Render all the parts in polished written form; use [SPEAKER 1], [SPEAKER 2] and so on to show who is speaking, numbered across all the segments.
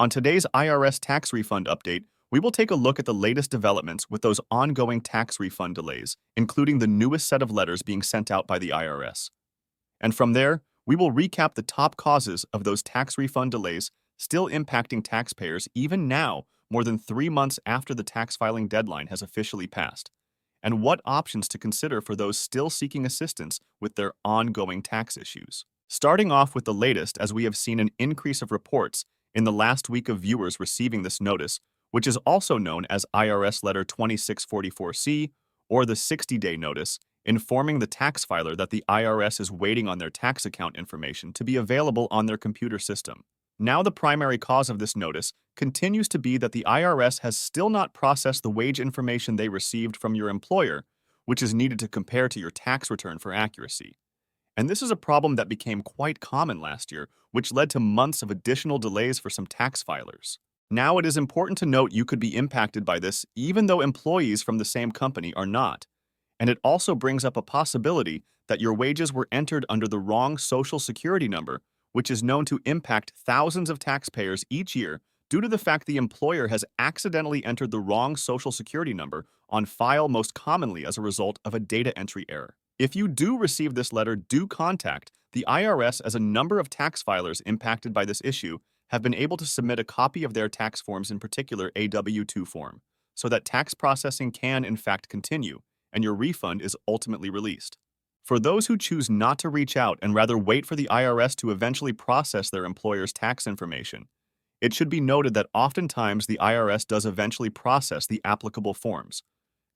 [SPEAKER 1] On today's IRS tax refund update, we will take a look at the latest developments with those ongoing tax refund delays, including the newest set of letters being sent out by the IRS. And from there, we will recap the top causes of those tax refund delays still impacting taxpayers even now, more than 3 months after the tax filing deadline has officially passed, and what options to consider for those still seeking assistance with their ongoing tax issues. Starting off with the latest, as we have seen an increase of reports in the last week of viewers receiving this notice, which is also known as IRS Letter 2644C or the 60-day notice, informing the tax filer that the IRS is waiting on their tax account information to be available on their computer system. Now, the primary cause of this notice continues to be that the IRS has still not processed the wage information they received from your employer, which is needed to compare to your tax return for accuracy. And this is a problem that became quite common last year, which led to months of additional delays for some tax filers. Now, it is important to note you could be impacted by this even though employees from the same company are not. And it also brings up a possibility that your wages were entered under the wrong Social Security number, which is known to impact thousands of taxpayers each year due to the fact the employer has accidentally entered the wrong Social Security number on file, most commonly as a result of a data entry error. If you do receive this letter, do contact the IRS, as a number of tax filers impacted by this issue have been able to submit a copy of their tax forms, in particular a W-2 form, so that tax processing can in fact continue and your refund is ultimately released. For those who choose not to reach out and rather wait for the IRS to eventually process their employer's tax information, it should be noted that oftentimes the IRS does eventually process the applicable forms.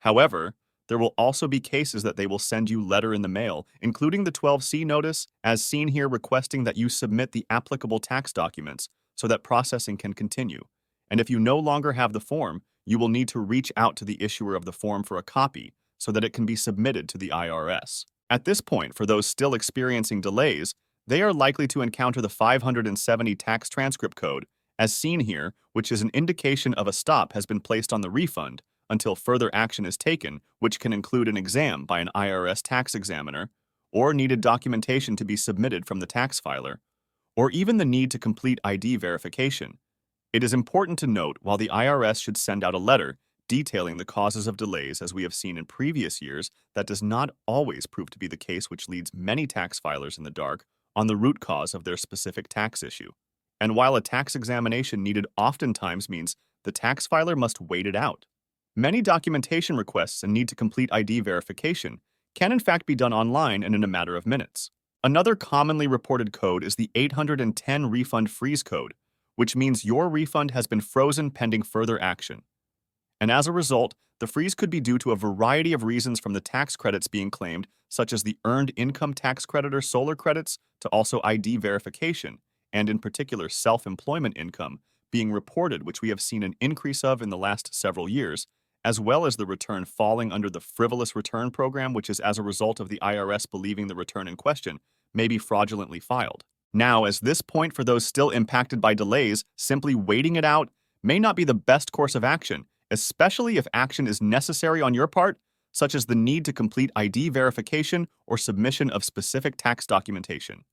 [SPEAKER 1] However, there will also be cases that they will send you letter in the mail, including the 12C notice, as seen here, requesting that you submit the applicable tax documents so that processing can continue. And if you no longer have the form, you will need to reach out to the issuer of the form for a copy so that it can be submitted to the IRS. At this point, for those still experiencing delays, they are likely to encounter the 570 tax transcript code, as seen here, which is an indication of a stop has been placed on the refund until further action is taken, which can include an exam by an IRS tax examiner, or needed documentation to be submitted from the tax filer, or even the need to complete ID verification. It is important to note, while the IRS should send out a letter detailing the causes of delays, as we have seen in previous years, that does not always prove to be the case, which leads many tax filers in the dark on the root cause of their specific tax issue. And while a tax examination needed oftentimes means the tax filer must wait it out, many documentation requests and need to complete ID verification can in fact be done online and in a matter of minutes. Another commonly reported code is the 810 Refund Freeze code, which means your refund has been frozen pending further action. And as a result, the freeze could be due to a variety of reasons, from the tax credits being claimed, such as the Earned Income Tax Credit or solar credits, to also ID verification, and in particular self-employment income being reported, which we have seen an increase of in the last several years, as well as the return falling under the frivolous return program, which is as a result of the IRS believing the return in question may be fraudulently filed. Now, as this point for those still impacted by delays, simply waiting it out may not be the best course of action, especially if action is necessary on your part, such as the need to complete ID verification or submission of specific tax documentation.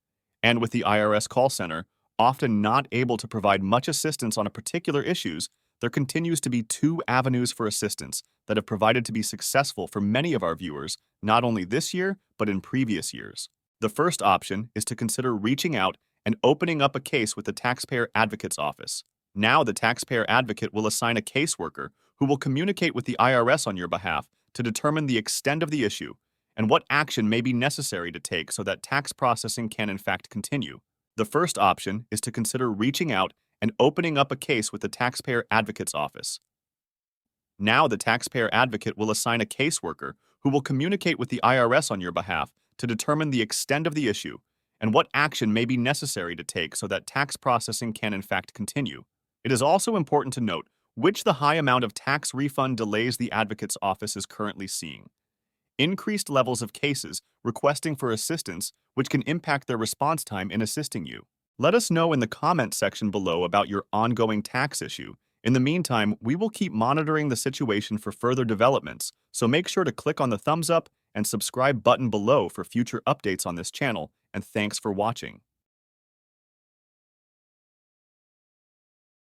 [SPEAKER 1] And with the IRS call center often not able to provide much assistance on a particular issues, there continues to be 2 avenues for assistance that have provided to be successful for many of our viewers, not only this year, but in previous years. The first option is to consider reaching out and opening up a case with the Taxpayer Advocate's Office. Now, the Taxpayer Advocate will assign a caseworker who will communicate with the IRS on your behalf to determine the extent of the issue and what action may be necessary to take so that tax processing can in fact continue. The first option is to consider reaching out and opening up a case with the Taxpayer Advocate's Office. Now, the Taxpayer Advocate will assign a caseworker who will communicate with the IRS on your behalf to determine the extent of the issue and what action may be necessary to take so that tax processing can in fact continue. It is also important to note which the high amount of tax refund delays the Advocate's Office is currently seeing. Increased levels of cases requesting for assistance, which can impact their response time in assisting you. Let us know in the comment section below about your ongoing tax issue. In the meantime, we will keep monitoring the situation for further developments, so make sure to click on the thumbs up and subscribe button below for future updates on this channel, and thanks for watching.